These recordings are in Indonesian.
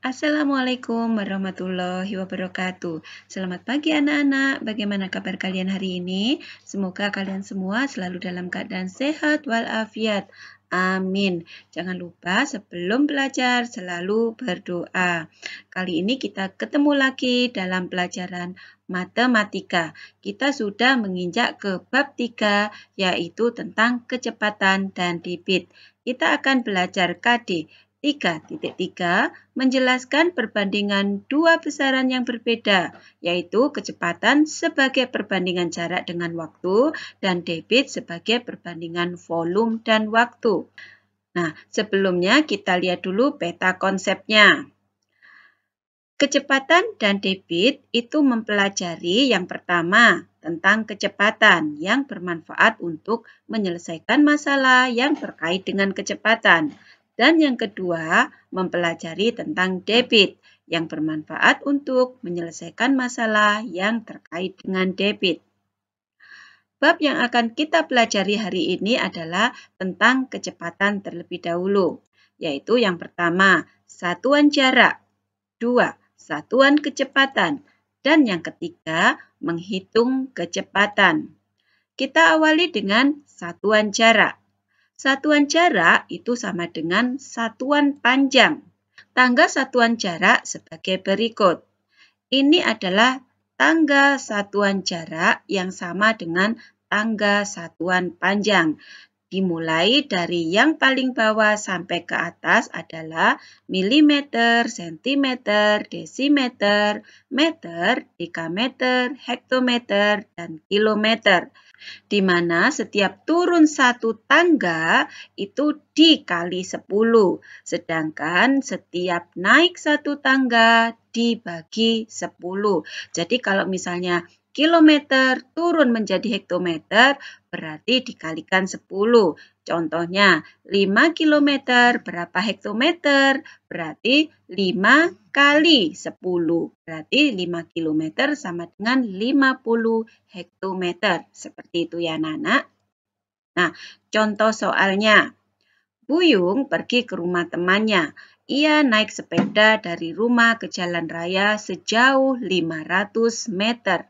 Assalamualaikum warahmatullahi wabarakatuh. Selamat pagi anak-anak, bagaimana kabar kalian hari ini? Semoga kalian semua selalu dalam keadaan sehat walafiat. Amin. Jangan lupa sebelum belajar selalu berdoa. Kali ini kita ketemu lagi dalam pelajaran matematika. Kita sudah menginjak ke bab 3, yaitu tentang kecepatan dan debit. Kita akan belajar KD 3.3 menjelaskan perbandingan dua besaran yang berbeda, yaitu kecepatan sebagai perbandingan jarak dengan waktu dan debit sebagai perbandingan volume dan waktu. Nah, sebelumnya kita lihat dulu peta konsepnya. Kecepatan dan debit itu mempelajari yang pertama tentang kecepatan yang bermanfaat untuk menyelesaikan masalah yang terkait dengan kecepatan. Dan yang kedua, mempelajari tentang debit yang bermanfaat untuk menyelesaikan masalah yang terkait dengan debit. Bab yang akan kita pelajari hari ini adalah tentang kecepatan terlebih dahulu, yaitu yang pertama, satuan jarak, 2, satuan kecepatan, dan yang ketiga, menghitung kecepatan. Kita awali dengan satuan jarak. Satuan jarak itu sama dengan satuan panjang. Tangga satuan jarak sebagai berikut. Ini adalah tangga satuan jarak yang sama dengan tangga satuan panjang. Dimulai dari yang paling bawah sampai ke atas adalah milimeter, sentimeter, desimeter, meter, dekameter, hektometer, dan kilometer. Di mana setiap turun satu tangga itu dikali 10, sedangkan setiap naik satu tangga dibagi 10. Jadi kalau misalnya kilometer turun menjadi hektometer, berarti dikalikan 10. Contohnya, 5 kilometer berapa hektometer? Berarti 5 kali 10. Berarti 5 kilometer sama dengan 50 hektometer. Seperti itu ya anak-anak. Nah, contoh soalnya. Buyung pergi ke rumah temannya. Ia naik sepeda dari rumah ke jalan raya sejauh 500 meter.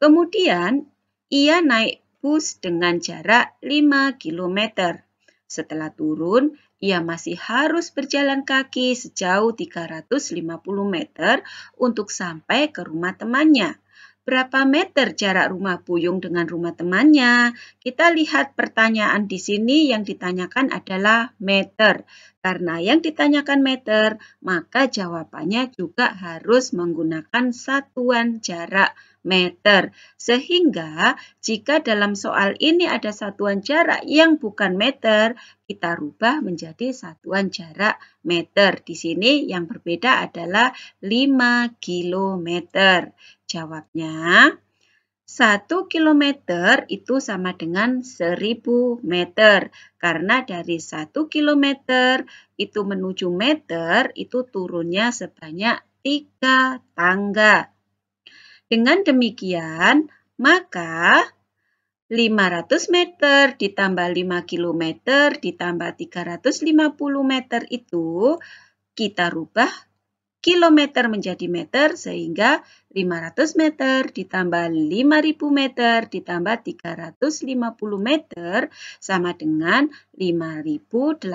Kemudian, ia naik bus dengan jarak 5 km. Setelah turun, ia masih harus berjalan kaki sejauh 350 meter untuk sampai ke rumah temannya. Berapa meter jarak rumah Buyung dengan rumah temannya? Kita lihat pertanyaan di sini yang ditanyakan adalah meter. Karena yang ditanyakan meter, maka jawabannya juga harus menggunakan satuan jarak meter. Sehingga jika dalam soal ini ada satuan jarak yang bukan meter, kita rubah menjadi satuan jarak meter. Di sini yang berbeda adalah 5 km. Jawabnya, 1 kilometer itu sama dengan 1000 meter. Karena dari 1 kilometer itu menuju meter, itu turunnya sebanyak 3 tangga. Dengan demikian, maka 500 meter ditambah 5 kilometer ditambah 350 meter itu kita rubah kilometer menjadi meter sehingga 500 meter ditambah 5000 meter ditambah 350 meter sama dengan 5850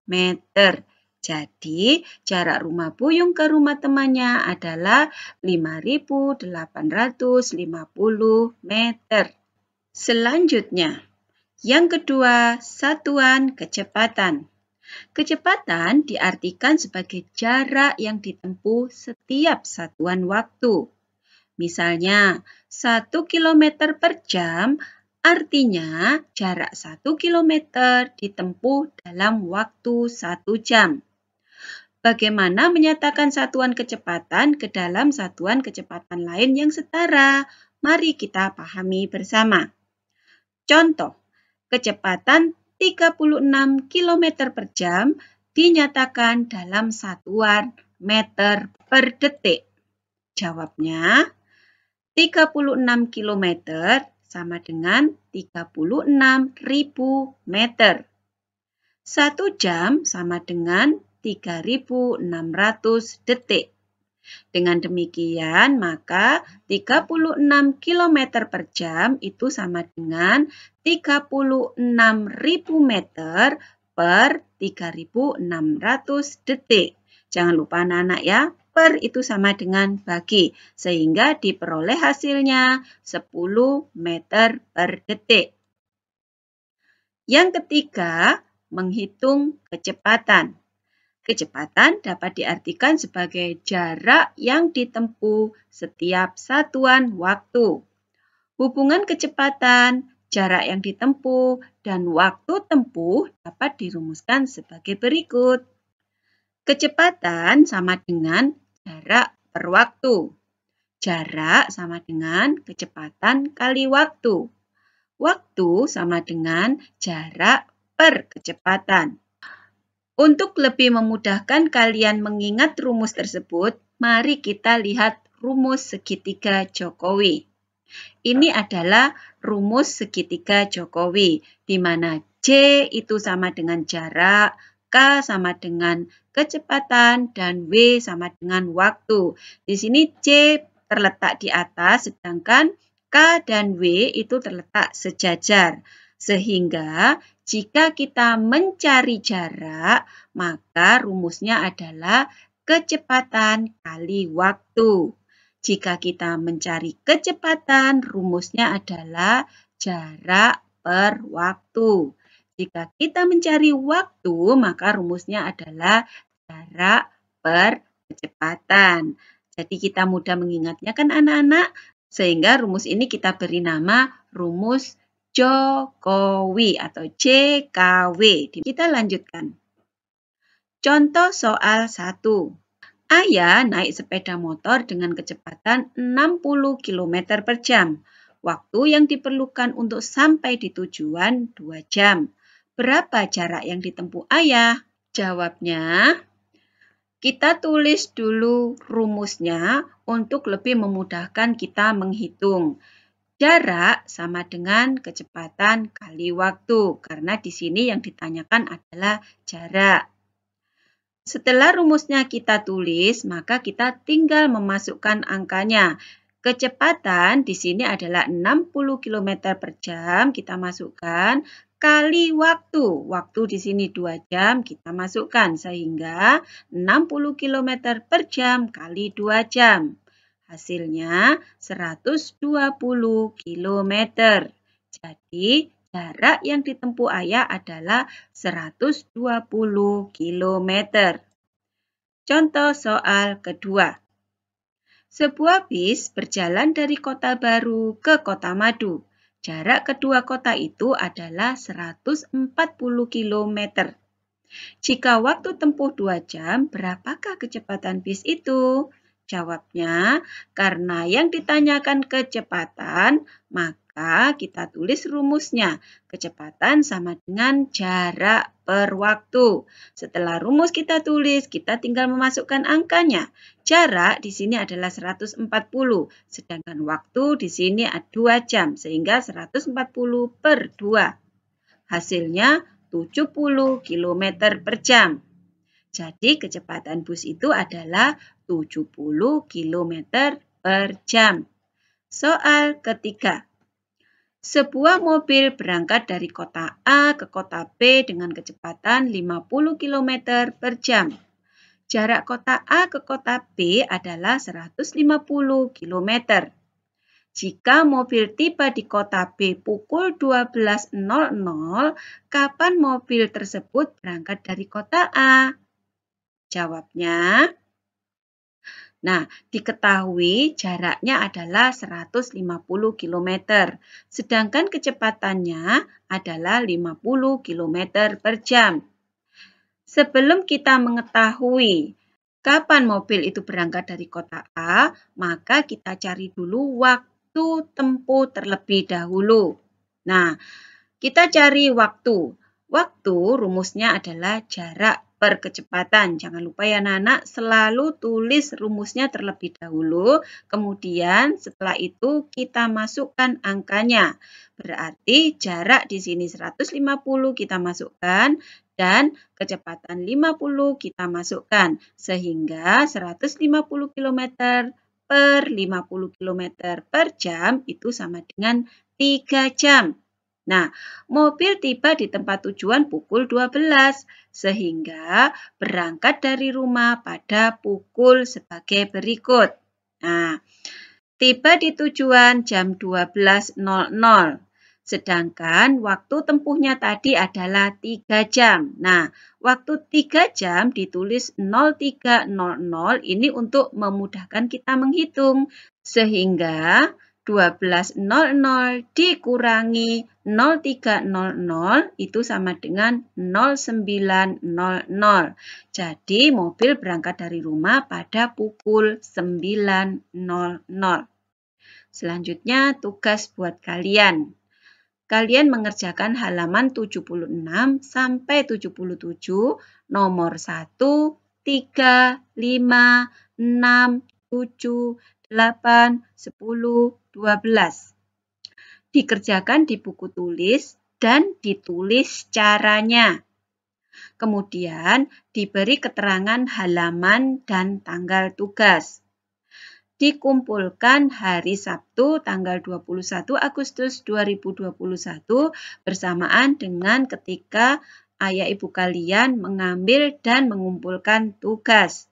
meter. Jadi jarak rumah Buyung ke rumah temannya adalah 5850 meter. Selanjutnya, yang kedua, satuan kecepatan. Kecepatan diartikan sebagai jarak yang ditempuh setiap satuan waktu. Misalnya, 1 km per jam artinya jarak 1 km ditempuh dalam waktu 1 jam. Bagaimana menyatakan satuan kecepatan ke dalam satuan kecepatan lain yang setara? Mari kita pahami bersama. Contoh, kecepatan 36 km per jam dinyatakan dalam satuan meter per detik. Jawabnya, 36 km sama dengan 36.000 meter. 1 jam sama dengan 3.600 detik. Dengan demikian, maka 36 km per jam itu sama dengan 36.000 meter per 3.600 detik. Jangan lupa anak-anak ya, per itu sama dengan bagi, sehingga diperoleh hasilnya 10 meter per detik. Yang ketiga, menghitung kecepatan. Kecepatan dapat diartikan sebagai jarak yang ditempuh setiap satuan waktu. Hubungan kecepatan, jarak yang ditempuh, dan waktu tempuh dapat dirumuskan sebagai berikut. Kecepatan sama dengan jarak per waktu. Jarak sama dengan kecepatan kali waktu. Waktu sama dengan jarak per kecepatan. Untuk lebih memudahkan kalian mengingat rumus tersebut, mari kita lihat rumus segitiga Jokowi. Ini adalah rumus segitiga Jokowi, di mana J itu sama dengan jarak, K sama dengan kecepatan, dan W sama dengan waktu. Di sini J terletak di atas, sedangkan K dan W itu terletak sejajar. Sehingga jika kita mencari jarak, maka rumusnya adalah kecepatan kali waktu. Jika kita mencari kecepatan, rumusnya adalah jarak per waktu. Jika kita mencari waktu, maka rumusnya adalah jarak per kecepatan. Jadi kita mudah mengingatnya kan anak-anak? Sehingga rumus ini kita beri nama rumus Jokowi atau JKW. Kita lanjutkan. Contoh soal 1. Ayah naik sepeda motor dengan kecepatan 60 km per jam. Waktu yang diperlukan untuk sampai di tujuan 2 jam. Berapa jarak yang ditempuh ayah? Jawabnya, kita tulis dulu rumusnya untuk lebih memudahkan kita menghitung. Jarak sama dengan kecepatan kali waktu, karena di sini yang ditanyakan adalah jarak. Setelah rumusnya kita tulis, maka kita tinggal memasukkan angkanya. Kecepatan di sini adalah 60 km per jam, kita masukkan, kali waktu. Waktu di sini 2 jam, kita masukkan, sehingga 60 km per jam kali 2 jam. Hasilnya 120 km. Jadi, jarak yang ditempuh ayah adalah 120 km. Contoh soal kedua. Sebuah bis berjalan dari Kota Baru ke Kota Madu. Jarak kedua kota itu adalah 140 km. Jika waktu tempuh 2 jam, berapakah kecepatan bis itu? Jawabnya, karena yang ditanyakan kecepatan, maka kita tulis rumusnya. Kecepatan sama dengan jarak per waktu. Setelah rumus kita tulis, kita tinggal memasukkan angkanya. Jarak di sini adalah 140, sedangkan waktu di sini 2 jam, sehingga 140 per 2. Hasilnya 70 km per jam. Jadi kecepatan bus itu adalah 70 km per jam. Soal ketiga. Sebuah mobil berangkat dari kota A ke kota B dengan kecepatan 50 km per jam. Jarak kota A ke kota B adalah 150 km. Jika mobil tiba di kota B pukul 12.00, kapan mobil tersebut berangkat dari kota A? Jawabnya, nah, diketahui jaraknya adalah 150 km, sedangkan kecepatannya adalah 50 km per jam. Sebelum kita mengetahui kapan mobil itu berangkat dari kota A, maka kita cari dulu waktu tempuh terlebih dahulu. Nah, kita cari waktu. Waktu rumusnya adalah jarak per kecepatan. Jangan lupa ya anak-anak, selalu tulis rumusnya terlebih dahulu. Kemudian setelah itu kita masukkan angkanya. Berarti jarak di sini 150 kita masukkan dan kecepatan 50 kita masukkan sehingga 150 km per 50 km per jam itu sama dengan 3 jam. Nah, mobil tiba di tempat tujuan pukul 12 sehingga berangkat dari rumah pada pukul sebagai berikut. Nah, tiba di tujuan jam 12.00. Sedangkan waktu tempuhnya tadi adalah 3 jam. Nah, waktu 3 jam ditulis 03.00 ini untuk memudahkan kita menghitung. Sehingga 12.00 dikurangi 03.00 itu sama dengan 09.00. Jadi mobil berangkat dari rumah pada pukul 9.00. Selanjutnya tugas buat kalian. Kalian mengerjakan halaman 76 sampai 77, nomor 1, 3, 5, 6, 7, 8, 10, 12. Dikerjakan di buku tulis dan ditulis caranya. Kemudian diberi keterangan halaman dan tanggal tugas. Dikumpulkan hari Sabtu tanggal 21 Agustus 2021 bersamaan dengan ketika ayah ibu kalian mengambil dan mengumpulkan tugas.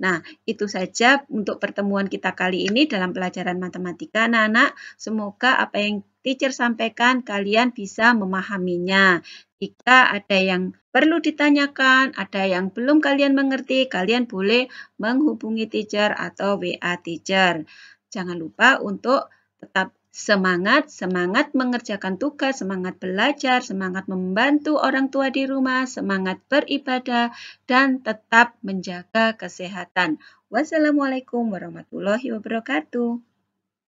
Nah, itu saja untuk pertemuan kita kali ini dalam pelajaran matematika, anak-anak. Semoga apa yang teacher sampaikan kalian bisa memahaminya. Jika ada yang perlu ditanyakan, ada yang belum kalian mengerti, kalian boleh menghubungi teacher atau WA teacher. Jangan lupa untuk tetap semangat mengerjakan tugas, semangat belajar, semangat membantu orang tua di rumah, semangat beribadah, dan tetap menjaga kesehatan. Wassalamualaikum warahmatullahi wabarakatuh.